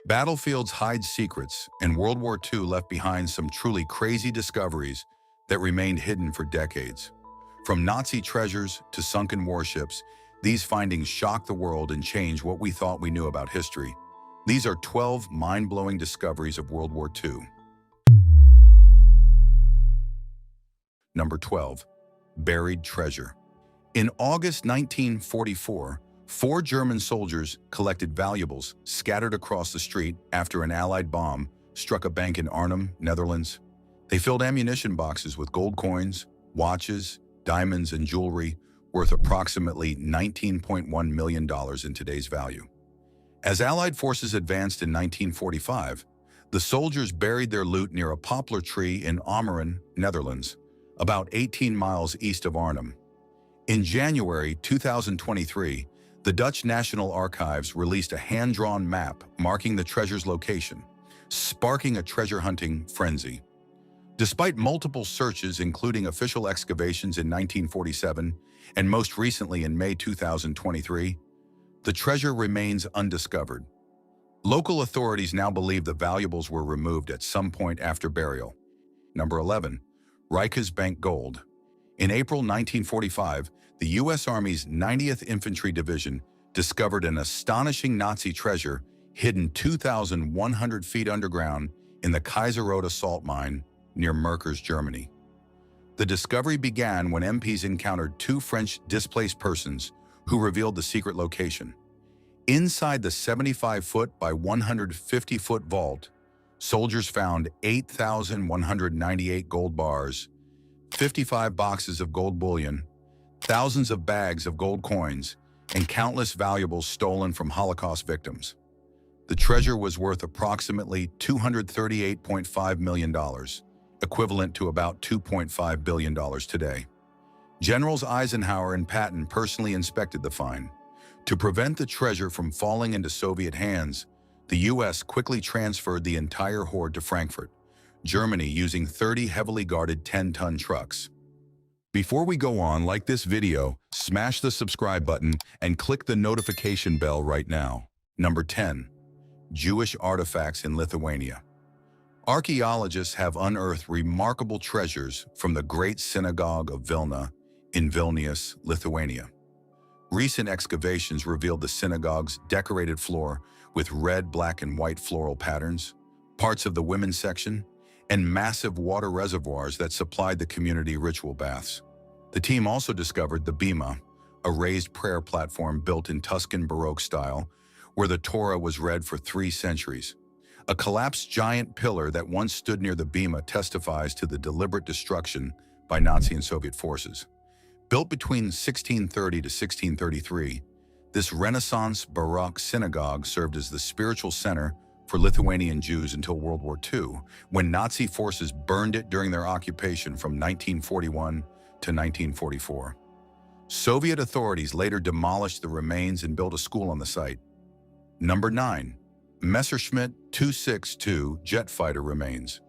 Battlefields hide secrets, and World War II left behind some truly crazy discoveries that remained hidden for decades. From Nazi treasures to sunken warships, these findings shock the world and change what we thought we knew about history. These are 12 mind-blowing discoveries of World War II. Number 12. Buried treasure. In August 1944, 4 German soldiers collected valuables scattered across the street after an Allied bomb struck a bank in Arnhem, Netherlands. They filled ammunition boxes with gold coins, watches, diamonds, and jewelry worth approximately $19.1 million in today's value. As Allied forces advanced in 1945, the soldiers buried their loot near a poplar tree in Omeren, Netherlands, about 18 miles east of Arnhem. In January 2023, the Dutch National Archives released a hand-drawn map marking the treasure's location, sparking a treasure-hunting frenzy. Despite multiple searches, including official excavations in 1947 and most recently in May 2023, the treasure remains undiscovered. Local authorities now believe the valuables were removed at some point after burial. Number 11. Reichsbank gold. In April 1945, the U.S. Army's 90th Infantry Division discovered an astonishing Nazi treasure hidden 2,100 feet underground in the Kaiserroda salt mine near Merkers, Germany. The discovery began when MPs encountered 2 French displaced persons who revealed the secret location. Inside the 75-foot by 150-foot vault, soldiers found 8,198 gold bars, 55 boxes of gold bullion, thousands of bags of gold coins, and countless valuables stolen from Holocaust victims. The treasure was worth approximately $238.5 million, equivalent to about $2.5 billion today. Generals Eisenhower and Patton personally inspected the find. To prevent the treasure from falling into Soviet hands, the U.S. quickly transferred the entire hoard to Frankfurt, Germany, using 30 heavily guarded 10-ton trucks. Before we go on, like this video, smash the subscribe button and click the notification bell right now. Number 10. Jewish artifacts in Lithuania. Archaeologists have unearthed remarkable treasures from the Great Synagogue of Vilna in Vilnius, Lithuania. Recent excavations revealed the synagogue's decorated floor with red, black, and white floral patterns, parts of the women's section, and massive water reservoirs that supplied the community ritual baths. The team also discovered the Bima, a raised prayer platform built in Tuscan Baroque style, where the Torah was read for 3 centuries. A collapsed giant pillar that once stood near the Bima testifies to the deliberate destruction by Nazi and Soviet forces. Built between 1630 to 1633, this Renaissance Baroque synagogue served as the spiritual center for Lithuanian Jews until World War II, when Nazi forces burned it during their occupation from 1941 to 1944. Soviet authorities later demolished the remains and built a school on the site. Number 9. Messerschmitt 262 jet fighter remains.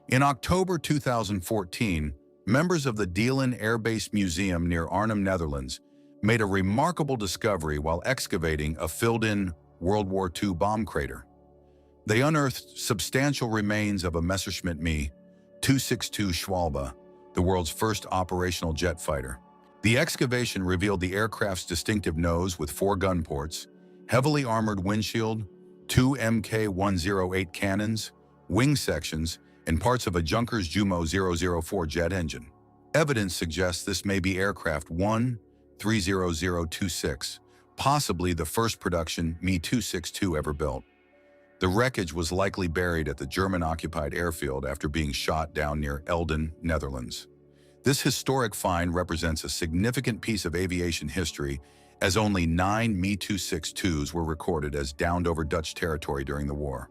In October 2014, members of the Diemen Air Base Museum near Arnhem, Netherlands, made a remarkable discovery while excavating a filled-in World War II bomb crater. They unearthed substantial remains of a Messerschmitt Me 262 Schwalbe, the world's first operational jet fighter. The excavation revealed the aircraft's distinctive nose with 4 gun ports, heavily armored windshield, 2 Mk108 cannons, wing sections, and parts of a Junkers Jumo 004 jet engine. Evidence suggests this may be aircraft 1-30026, possibly the first production Me-262 ever built. The wreckage was likely buried at the German-occupied airfield after being shot down near Elden, Netherlands. This historic find represents a significant piece of aviation history, as only 9 Me-262s were recorded as downed over Dutch territory during the war.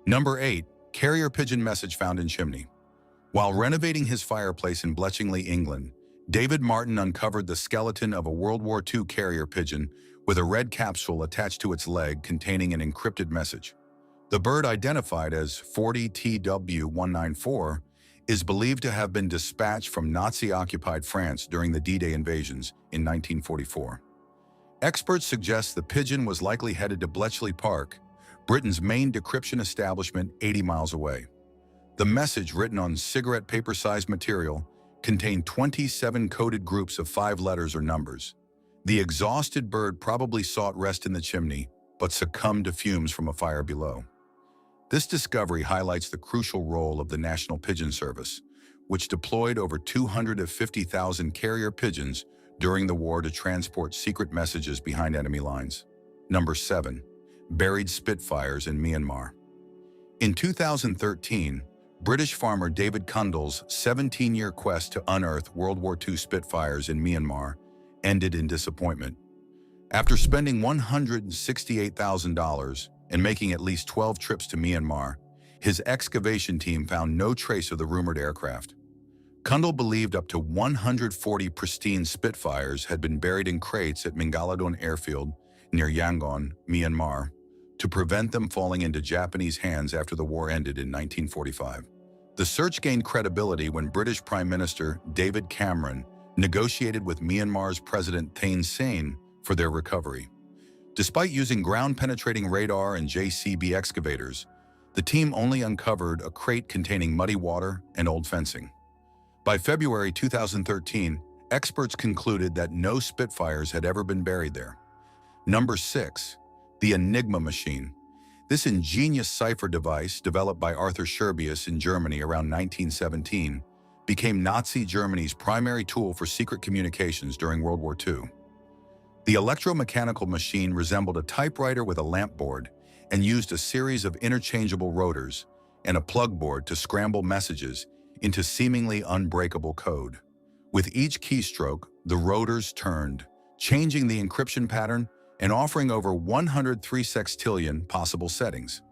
Number 8. Carrier pigeon message found in chimney. While renovating his fireplace in Bletchingley, England, David Martin uncovered the skeleton of a World War II carrier pigeon with a red capsule attached to its leg containing an encrypted message. The bird, identified as 40TW194, is believed to have been dispatched from Nazi-occupied France during the D-Day invasions in 1944. Experts suggest the pigeon was likely headed to Bletchley Park, Britain's main decryption establishment 80 miles away. The message, written on cigarette paper-sized material, contained 27 coded groups of 5 letters or numbers. The exhausted bird probably sought rest in the chimney, but succumbed to fumes from a fire below. This discovery highlights the crucial role of the National Pigeon Service, which deployed over 250,000 carrier pigeons during the war to transport secret messages behind enemy lines. Number 7. Buried Spitfires in Myanmar. In 2013, British farmer David Cundall's 17-year quest to unearth World War II Spitfires in Myanmar ended in disappointment. After spending $168,000 and making at least 12 trips to Myanmar, his excavation team found no trace of the rumored aircraft. Cundall believed up to 140 pristine Spitfires had been buried in crates at Mingaladon airfield near Yangon, Myanmar, to prevent them falling into Japanese hands after the war ended in 1945. The search gained credibility when British Prime Minister David Cameron negotiated with Myanmar's President Thein Sein for their recovery. Despite using ground-penetrating radar and JCB excavators, the team only uncovered a crate containing muddy water and old fencing. By February 2013, experts concluded that no Spitfires had ever been buried there. Number 6. The Enigma Machine. This ingenious cipher device, developed by Arthur Scherbius in Germany around 1917, became Nazi Germany's primary tool for secret communications during World War II. The electromechanical machine resembled a typewriter with a lamp board and used a series of interchangeable rotors and a plug board to scramble messages into seemingly unbreakable code. With each keystroke, the rotors turned, changing the encryption pattern and offering over 103 sextillion possible settings.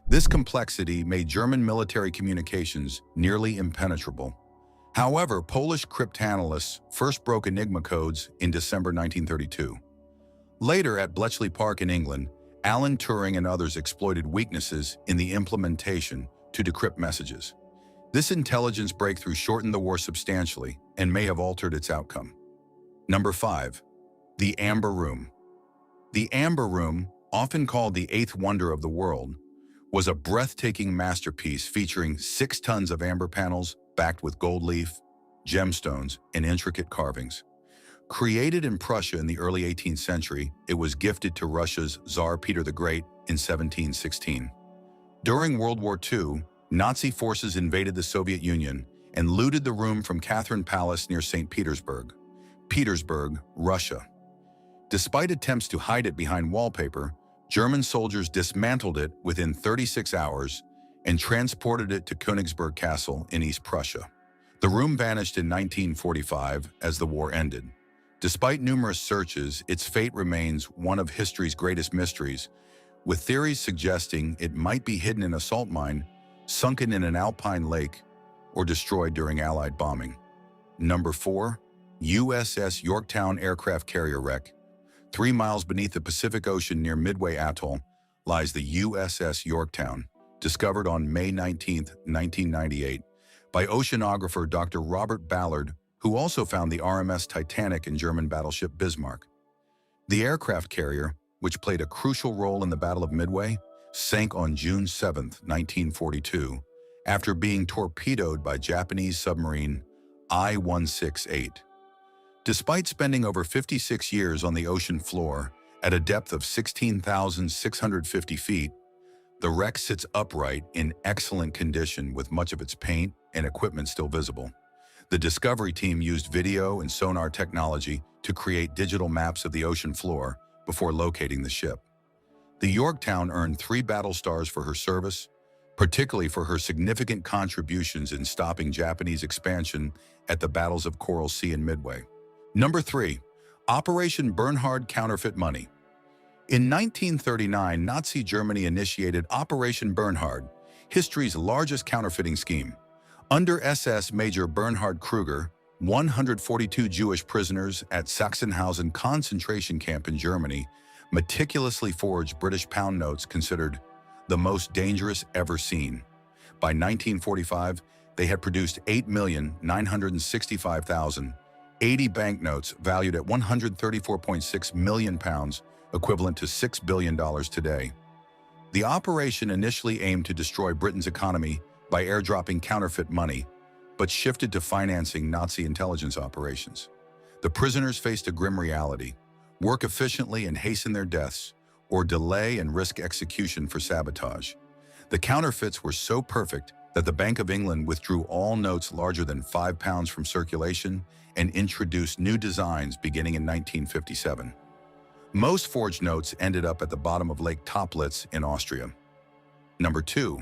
This complexity made German military communications nearly impenetrable. However, Polish cryptanalysts first broke Enigma codes in December 1932. Later, at Bletchley Park in England, Alan Turing and others exploited weaknesses in the implementation to decrypt messages. This intelligence breakthrough shortened the war substantially and may have altered its outcome. Number 5. The Amber Room. The Amber Room, often called the eighth wonder of the world, was a breathtaking masterpiece featuring 6 tons of amber panels backed with gold leaf, gemstones, and intricate carvings. Created in Prussia in the early 18th century, it was gifted to Russia's Tsar Peter the Great in 1716. During World War II, Nazi forces invaded the Soviet Union and looted the room from Catherine Palace near St. Petersburg, Russia. Despite attempts to hide it behind wallpaper, German soldiers dismantled it within 36 hours and transported it to Königsberg Castle in East Prussia. The room vanished in 1945 as the war ended. Despite numerous searches, its fate remains one of history's greatest mysteries, with theories suggesting it might be hidden in a salt mine, sunken in an alpine lake, or destroyed during Allied bombing. Number 4. USS Yorktown aircraft carrier wreck. 3 miles beneath the Pacific Ocean near Midway Atoll lies the USS Yorktown, discovered on May 19, 1998, by oceanographer Dr. Robert Ballard, who also found the RMS Titanic and German battleship Bismarck. The aircraft carrier, which played a crucial role in the Battle of Midway, sank on June 7, 1942, after being torpedoed by Japanese submarine I-168. Despite spending over 56 years on the ocean floor at a depth of 16,650 feet, the wreck sits upright in excellent condition with much of its paint and equipment still visible. The Discovery team used video and sonar technology to create digital maps of the ocean floor before locating the ship. The Yorktown earned 3 battle stars for her service, particularly for her significant contributions in stopping Japanese expansion at the battles of Coral Sea and Midway. Number 3. Operation Bernhard Counterfeit Money. In 1939, Nazi Germany initiated Operation Bernhard, history's largest counterfeiting scheme. Under SS Major Bernhard Kruger, 142 Jewish prisoners at Sachsenhausen concentration camp in Germany meticulously forged British pound notes considered the most dangerous ever seen. By 1945, they had produced 8,965,080 banknotes valued at £134.6 million, equivalent to $6 billion today. The operation initially aimed to destroy Britain's economy by airdropping counterfeit money, but shifted to financing Nazi intelligence operations. The prisoners faced a grim reality: work efficiently and hasten their deaths, or delay and risk execution for sabotage. The counterfeits were so perfect that the Bank of England withdrew all notes larger than £5 from circulation and introduced new designs beginning in 1957. Most forged notes ended up at the bottom of Lake Toplitz in Austria. Number 2.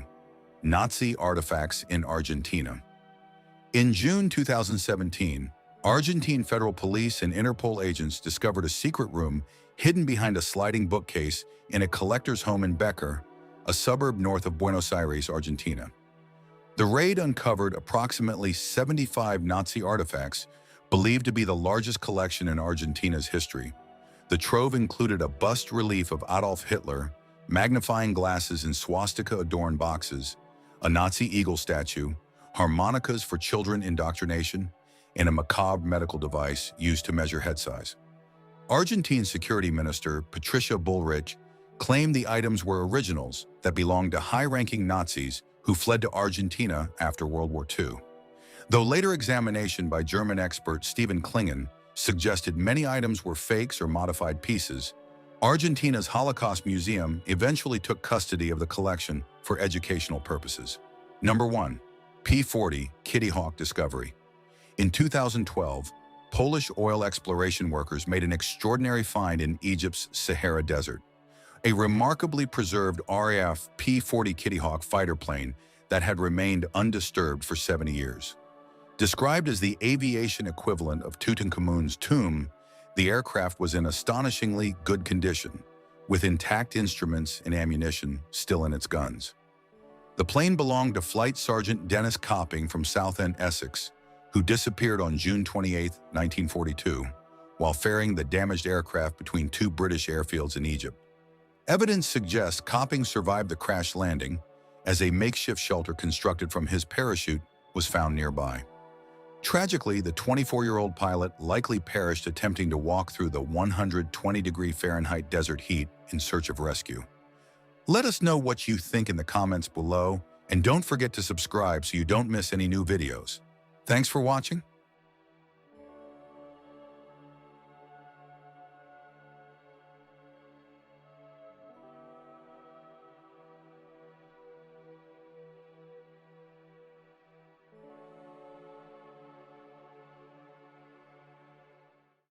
Nazi artifacts in Argentina. In June 2017, Argentine federal police and Interpol agents discovered a secret room hidden behind a sliding bookcase in a collector's home in Becker, a suburb north of Buenos Aires, Argentina. The raid uncovered approximately 75 Nazi artifacts, believed to be the largest collection in Argentina's history. The trove included a bust relief of Adolf Hitler, magnifying glasses in swastika-adorned boxes, a Nazi eagle statue, harmonicas for children indoctrination, and a macabre medical device used to measure head size. Argentine Security Minister Patricia Bullrich claimed the items were originals that belonged to high-ranking Nazis who fled to Argentina after World War II. Though later examination by German expert Stephen Klingen suggested many items were fakes or modified pieces, Argentina's Holocaust Museum eventually took custody of the collection for educational purposes. Number 1. P-40 Kitty Hawk discovery. In 2012, Polish oil exploration workers made an extraordinary find in Egypt's Sahara Desert: a remarkably preserved RAF P-40 Kitty Hawk fighter plane that had remained undisturbed for 70 years. Described as the aviation equivalent of Tutankhamun's tomb, the aircraft was in astonishingly good condition, with intact instruments and ammunition still in its guns. The plane belonged to Flight Sergeant Dennis Copping from Southend, Essex, who disappeared on June 28, 1942, while ferrying the damaged aircraft between two British airfields in Egypt. Evidence suggests Copping survived the crash landing, as a makeshift shelter constructed from his parachute was found nearby. Tragically, the 24-year-old pilot likely perished attempting to walk through the 120-degree Fahrenheit desert heat in search of rescue. Let us know what you think in the comments below, and don't forget to subscribe so you don't miss any new videos. Thanks for watching.